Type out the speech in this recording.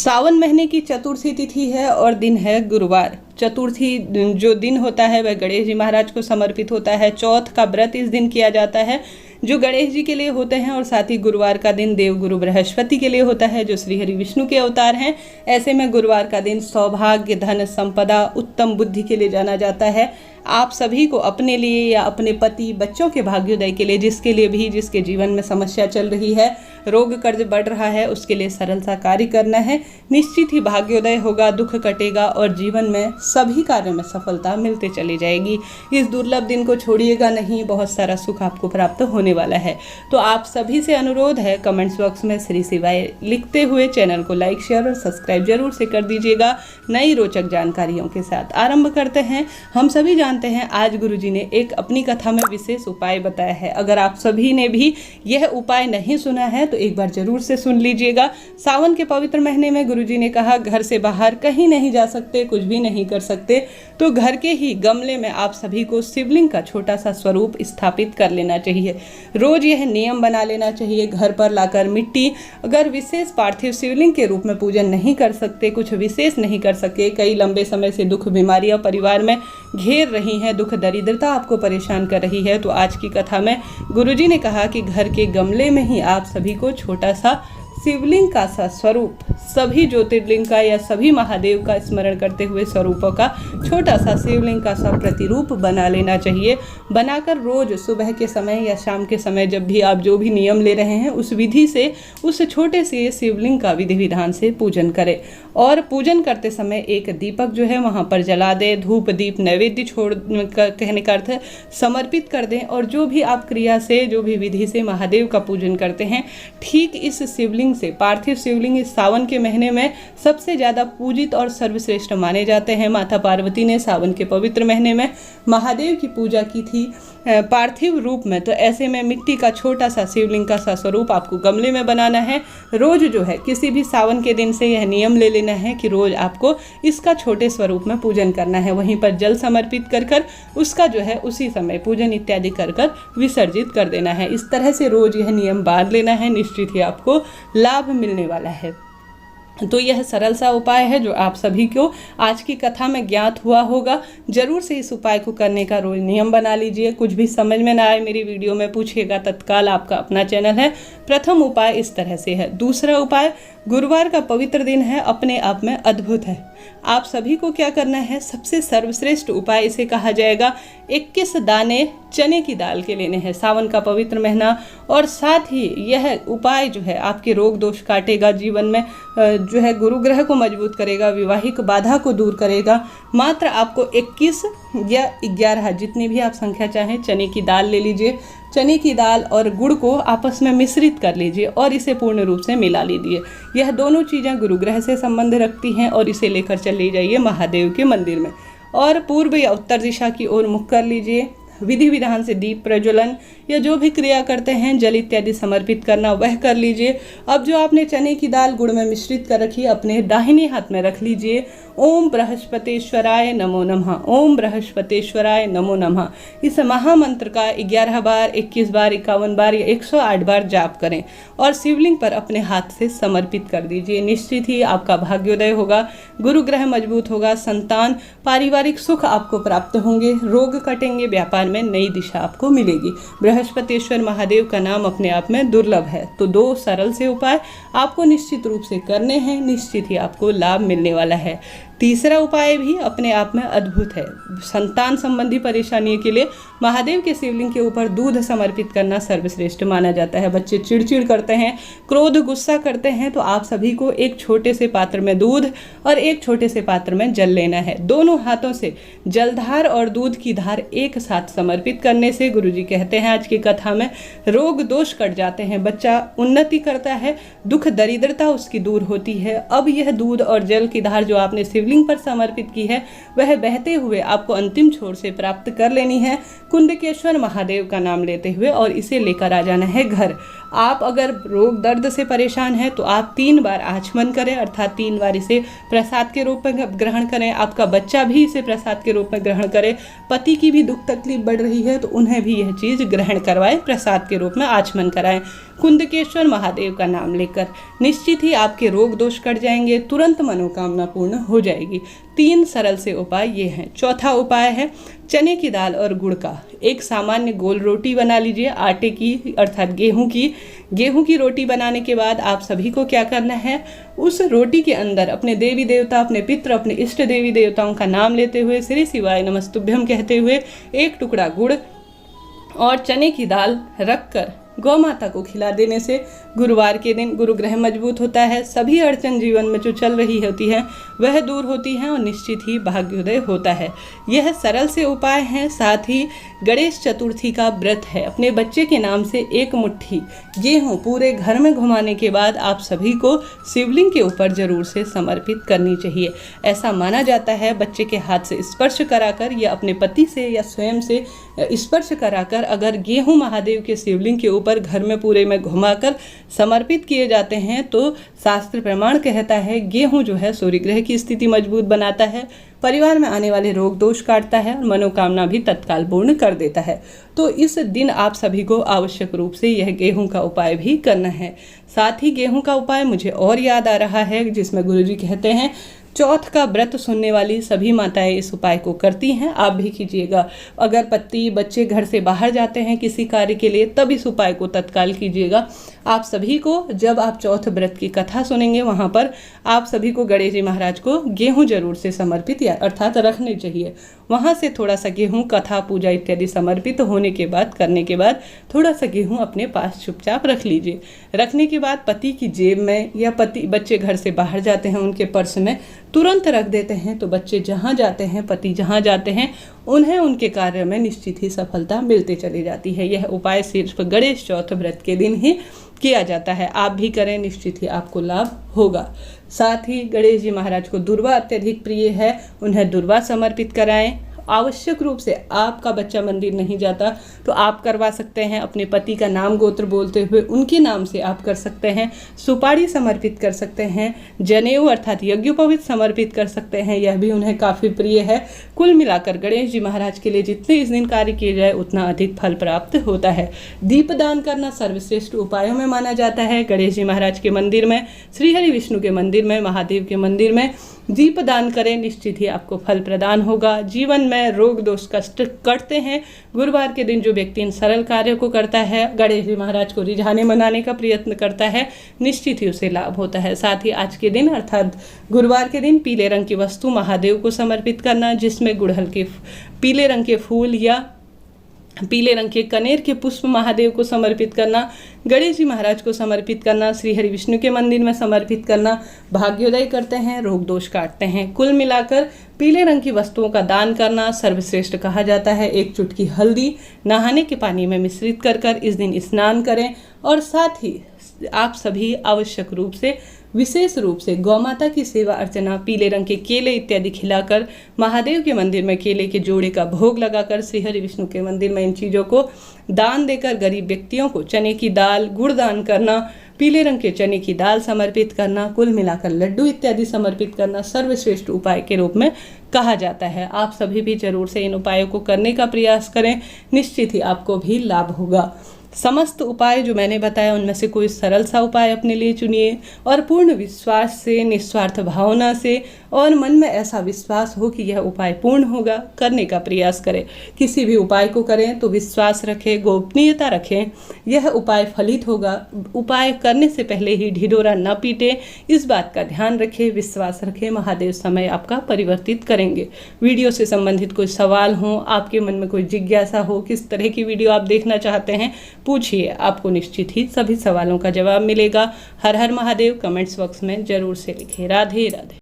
सावन महीने की चतुर्थी तिथि है और दिन है गुरुवार। चतुर्थी जो दिन होता है वह गणेश जी महाराज को समर्पित होता है। चौथ का व्रत इस दिन किया जाता है जो गणेश जी के लिए होते हैं, और साथ ही गुरुवार का दिन देवगुरु बृहस्पति के लिए होता है जो श्री हरि विष्णु के अवतार हैं। ऐसे में गुरुवार का दिन सौभाग्य, धन, संपदा, उत्तम बुद्धि के लिए जाना जाता है। आप सभी को अपने लिए या अपने पति, बच्चों के भाग्योदय के लिए, जिसके लिए भी जिसके जीवन में समस्या चल रही है, रोग कर्ज बढ़ रहा है, उसके लिए सरल सा कार्य करना है। निश्चित ही भाग्योदय होगा, दुख कटेगा और जीवन में सभी कार्यों में सफलता मिलते चली जाएगी। इस दुर्लभ दिन को छोड़िएगा नहीं, बहुत सारा सुख आपको प्राप्त होने वाला है। तो आप सभी से अनुरोध है, कमेंट्स बॉक्स में श्री शिवाय लिखते हुए चैनल को लाइक, शेयर और सब्सक्राइब जरूर से कर दीजिएगा। नई रोचक जानकारियों के साथ आरंभ करते हैं। हम सभी जानते हैं आज गुरुजी ने एक अपनी कथा में विशेष उपाय बताया है। अगर आप सभी ने भी यह उपाय नहीं सुना है तो एक बार जरूर से सुन लीजिएगा। सावन के पवित्र महीने में गुरुजी ने कहा, घर से बाहर कहीं नहीं जा सकते, कुछ भी नहीं कर सकते, तो घर के ही गमले में आप सभी को शिवलिंग का छोटा सा स्वरूप स्थापित कर लेना चाहिए। रोज यह नियम बना लेना चाहिए। घर पर लाकर मिट्टी, अगर विशेष पार्थिव शिवलिंग के रूप में पूजन नहीं कर सकते, कुछ विशेष नहीं कर सके, कई लंबे समय से दुख बीमारियां परिवार में घेर रही हैं, दुख दरिद्रता आपको परेशान कर रही है, तो आज की कथा में गुरुजी ने कहा कि घर के गमले में ही आप सभी को छोटा सा शिवलिंग का सा स्वरूप, सभी ज्योतिर्लिंग का या सभी महादेव का स्मरण करते हुए स्वरूपों का छोटा सा शिवलिंग का सा प्रतिरूप बना लेना चाहिए। बनाकर रोज सुबह के समय या शाम के समय जब भी आप जो भी नियम ले रहे हैं उस विधि से उस छोटे से शिवलिंग का विधि विधान से पूजन करें। और पूजन करते समय एक दीपक जो है वहाँ पर जला दें, धूप दीप नैवेद्य छोड़ कहने का अर्थ समर्पित कर दें। और जो भी आप क्रिया से, जो भी विधि से महादेव का पूजन करते हैं, ठीक इस शिवलिंग से, पार्थिव शिवलिंग इस सावन के महीने में सबसे ज्यादा पूजित और सर्वश्रेष्ठ माने जाते हैं। माता पार्वती ने सावन के पवित्र महीने में महादेव की पूजा की थी पार्थिव रूप में। तो ऐसे में मिट्टी का छोटा सा शिवलिंग का सा स्वरूप आपको गमले में बनाना है। रोज जो है किसी भी सावन के दिन से यह नियम ले लेना है कि रोज आपको इसका छोटे स्वरूप में पूजन करना है। वहीं पर जल समर्पित कर कर उसका जो है उसी समय पूजन इत्यादि कर कर विसर्जित कर देना है। इस तरह से रोज यह नियम बांध लेना है, निश्चित ही आपको लाभ मिलने वाला है। तो यह सरल सा उपाय है जो आप सभी को आज की कथा में ज्ञात हुआ होगा। जरूर से इस उपाय को करने का रोज नियम बना लीजिए। कुछ भी समझ में ना आए मेरी वीडियो में पूछिएगा, तत्काल आपका अपना चैनल है। प्रथम उपाय इस तरह से है। दूसरा उपाय, गुरुवार का पवित्र दिन है, अपने आप में अद्भुत है। आप सभी को क्या करना है, सबसे सर्वश्रेष्ठ उपाय इसे कहा जाएगा, 21 दाने चने की दाल के लेने हैं। सावन का पवित्र महीना, और साथ ही यह उपाय जो है आपके रोग दोष काटेगा, जीवन में जो है गुरु ग्रह को मजबूत करेगा, विवाहिक बाधा को दूर करेगा। मात्र आपको 21 या 11 जितनी भी आप संख्या चाहें चने की दाल ले लीजिए। चने की दाल और गुड़ को आपस में मिश्रित कर लीजिए और इसे पूर्ण रूप से मिला लीजिए। यह दोनों चीज़ें गुरु ग्रह से संबंध रखती हैं और इसे लेकर चले जाइए महादेव के मंदिर में और पूर्व या उत्तर दिशा की ओर मुख कर लीजिए। विधि विधान से दीप प्रज्वलन या जो भी क्रिया करते हैं, जल इत्यादि समर्पित करना, वह कर लीजिए। अब जो आपने चने की दाल गुड़ में मिश्रित कर रखी अपने दाहिने हाथ में रख लीजिए। ओम बृहस्पतेश्वराय नमो नमः, ओम बृहस्पतेश्वराय नमो नमः। इस महामंत्र का 11 बार, 21 बार, 51 बार या 108 बार जाप करें और शिवलिंग पर अपने हाथ से समर्पित कर दीजिए। निश्चित ही आपका भाग्योदय होगा, गुरु ग्रह मजबूत होगा, संतान, पारिवारिक सुख आपको प्राप्त होंगे, रोग कटेंगे, व्यापार में नई दिशा आपको मिलेगी। बृहस्पतेश्वर महादेव का नाम अपने आप में दुर्लभ है। तो 2 सरल से उपाय आपको निश्चित रूप से करने हैं, निश्चित ही आपको लाभ मिलने वाला है। तीसरा उपाय भी अपने आप में अद्भुत है। संतान संबंधी परेशानियों के लिए महादेव के शिवलिंग के ऊपर दूध समर्पित करना सर्वश्रेष्ठ माना जाता है। बच्चे चिड़चिड़ करते हैं, क्रोध गुस्सा करते हैं, तो आप सभी को एक छोटे से पात्र में दूध और एक छोटे से पात्र में जल लेना है। दोनों हाथों से जलधार और दूध की धार एक साथ समर्पित करने से गुरुजी कहते हैं आज की कथा में रोग दोष कट जाते हैं, बच्चा उन्नति करता है, दुख दरिद्रता उसकी दूर होती है। अब यह दूध और जल की धार जो आपने शिवलिंग शिवलिंग पर समर्पित की है वह बहते हुए आपको अंतिम छोर से प्राप्त कर लेनी है कुंडकेश्वर महादेव का नाम लेते हुए, और इसे लेकर आ जाना है घर। आप अगर रोग दर्द से परेशान हैं तो आप 3 बार आचमन करें, अर्थात 3 बार इसे प्रसाद के रूप में ग्रहण करें। आपका बच्चा भी इसे प्रसाद के रूप में ग्रहण करे। पति की भी दुख तकलीफ बढ़ रही है तो उन्हें भी यह चीज़ ग्रहण करवाएं, प्रसाद के रूप में आचमन कराएं कुंडकेश्वर महादेव का नाम लेकर। निश्चित ही आपके रोग दोष कट जाएंगे, तुरंत मनोकामना पूर्ण हो जाएगी। 3 सरल से उपाय ये हैं। चौथा उपाय है चने की दाल और गुड़ का एक सामान्य गोल रोटी बना लीजिए, आटे की अर्थात गेहूं की रोटी बनाने के बाद आप सभी को क्या करना है, उस रोटी के अंदर अपने देवी देवता, अपने पितृ, अपने इष्ट देवी देवताओं का नाम लेते हुए श्री शिवाय नमस्तुभ्यम कहते हुए 1 टुकड़ा गुड़ और चने की दाल रखकर गौ माता को खिला देने से गुरुवार के दिन गुरु ग्रह मजबूत होता है, सभी अड़चन जीवन में जो चल रही होती है वह दूर होती है और निश्चित ही भाग्योदय होता है। यह सरल से उपाय हैं। साथ ही गणेश चतुर्थी का व्रत है। अपने बच्चे के नाम से 1 मुट्ठी गेहूँ पूरे घर में घुमाने के बाद आप सभी को शिवलिंग के ऊपर जरूर से समर्पित करनी चाहिए। ऐसा माना जाता है बच्चे के हाथ से स्पर्श कराकर या अपने पति से या स्वयं से स्पर्श कराकर अगर गेहूँ महादेव के शिवलिंग के ऊपर घर में पूरे में घुमाकर समर्पित किए जाते हैं तो शास्त्र प्रमाण कहता है गेहूं जो है सूर्य ग्रह की स्थिति मजबूत बनाता है, परिवार में आने वाले रोग दोष काटता है और मनोकामना भी तत्काल पूर्ण कर देता है। तो इस दिन आप सभी को आवश्यक रूप से यह गेहूं का उपाय भी करना है। साथ ही गेहूं का उपाय मुझे और याद आ रहा है जिसमें गुरुजी कहते हैं चौथ का व्रत सुनने वाली सभी माताएं इस उपाय को करती हैं, आप भी कीजिएगा। अगर पति बच्चे घर से बाहर जाते हैं किसी कार्य के लिए तब इस उपाय को तत्काल कीजिएगा। आप सभी को जब आप चौथ व्रत की कथा सुनेंगे वहाँ पर आप सभी को गणेश जी महाराज को गेहूं जरूर से समर्पित या अर्थात रखने चाहिए। वहाँ से थोड़ा सा गेहूं कथा पूजा इत्यादि समर्पित होने के बाद करने के बाद थोड़ा सा गेहूं अपने पास चुपचाप रख लीजिए। रखने के बाद पति की जेब में या बच्चे घर से बाहर जाते हैं उनके पर्स में तुरंत रख देते हैं तो बच्चे जहाँ जाते हैं, पति जहाँ जाते हैं, उन्हें उनके कार्य में निश्चित ही सफलता मिलती चली जाती है। यह उपाय सिर्फ गणेश चौथ व्रत के दिन ही किया जाता है। आप भी करें, निश्चित ही आपको लाभ होगा। साथ ही गणेश जी महाराज को दुर्वा अत्यधिक प्रिय है, उन्हें दुर्वा समर्पित कराएं। आवश्यक रूप से आपका बच्चा मंदिर नहीं जाता तो आप करवा सकते हैं। अपने पति का नाम गोत्र बोलते हुए उनके नाम से आप कर सकते हैं। सुपारी समर्पित कर सकते हैं, जनेऊ अर्थात यज्ञोपवीत समर्पित कर सकते हैं, यह भी उन्हें काफ़ी प्रिय है। कुल मिलाकर गणेश जी महाराज के लिए जितने इस दिन कार्य किए जाए उतना अधिक फल प्राप्त होता है। दीपदान करना सर्वश्रेष्ठ उपायों में माना जाता है। गणेश जी महाराज के मंदिर में, श्रीहरि विष्णु के मंदिर में, महादेव के मंदिर में दीप दान करें, निश्चित ही आपको फल प्रदान होगा। जीवन में रोग दोष कष्ट कटते हैं। गुरुवार के दिन जो व्यक्ति इन सरल कार्यों को करता है, गणेश जी महाराज को रिझाने मनाने का प्रयत्न करता है, निश्चित ही उसे लाभ होता है। साथ ही आज के दिन अर्थात गुरुवार के दिन पीले रंग की वस्तु महादेव को समर्पित करना, जिसमें गुड़हल के पीले रंग के फूल या पीले रंग के कनेर के पुष्प महादेव को समर्पित करना, गणेश जी महाराज को समर्पित करना, श्री हरि विष्णु के मंदिर में समर्पित करना भाग्योदय करते हैं, रोग दोष काटते हैं। कुल मिलाकर पीले रंग की वस्तुओं का दान करना सर्वश्रेष्ठ कहा जाता है। 1 चुटकी हल्दी नहाने के पानी में मिश्रित कर इस दिन स्नान करें और साथ ही आप सभी आवश्यक रूप से विशेष रूप से गौ माता की सेवा अर्चना, पीले रंग के केले इत्यादि खिलाकर, महादेव के मंदिर में केले के जोड़े का भोग लगाकर, श्री हरि विष्णु के मंदिर में इन चीज़ों को दान देकर गरीब व्यक्तियों को चने की दाल, गुड़ दान करना, पीले रंग के चने की दाल समर्पित करना, कुल मिलाकर लड्डू इत्यादि समर्पित करना सर्वश्रेष्ठ उपाय के रूप में कहा जाता है। आप सभी भी जरूर से इन उपायों को करने का प्रयास करें, निश्चित ही आपको भी लाभ होगा। समस्त उपाय जो मैंने बताया उनमें से कोई सरल सा उपाय अपने लिए चुनिए और पूर्ण विश्वास से, निस्वार्थ भावना से और मन में ऐसा विश्वास हो कि यह उपाय पूर्ण होगा, करने का प्रयास करें। किसी भी उपाय को करें तो विश्वास रखें, गोपनीयता रखें, यह उपाय फलित होगा। उपाय करने से पहले ही ढिढोरा न पीटें, इस बात का ध्यान रखें, विश्वास रखें, महादेव समय आपका परिवर्तित करेंगे। वीडियो से संबंधित कोई सवाल हो, आपके मन में कोई जिज्ञासा हो, किस तरह की वीडियो आप देखना चाहते हैं पूछिए, आपको निश्चित ही सभी सवालों का जवाब मिलेगा। हर हर महादेव कमेंट्स बॉक्स में जरूर से लिखें। राधे राधे।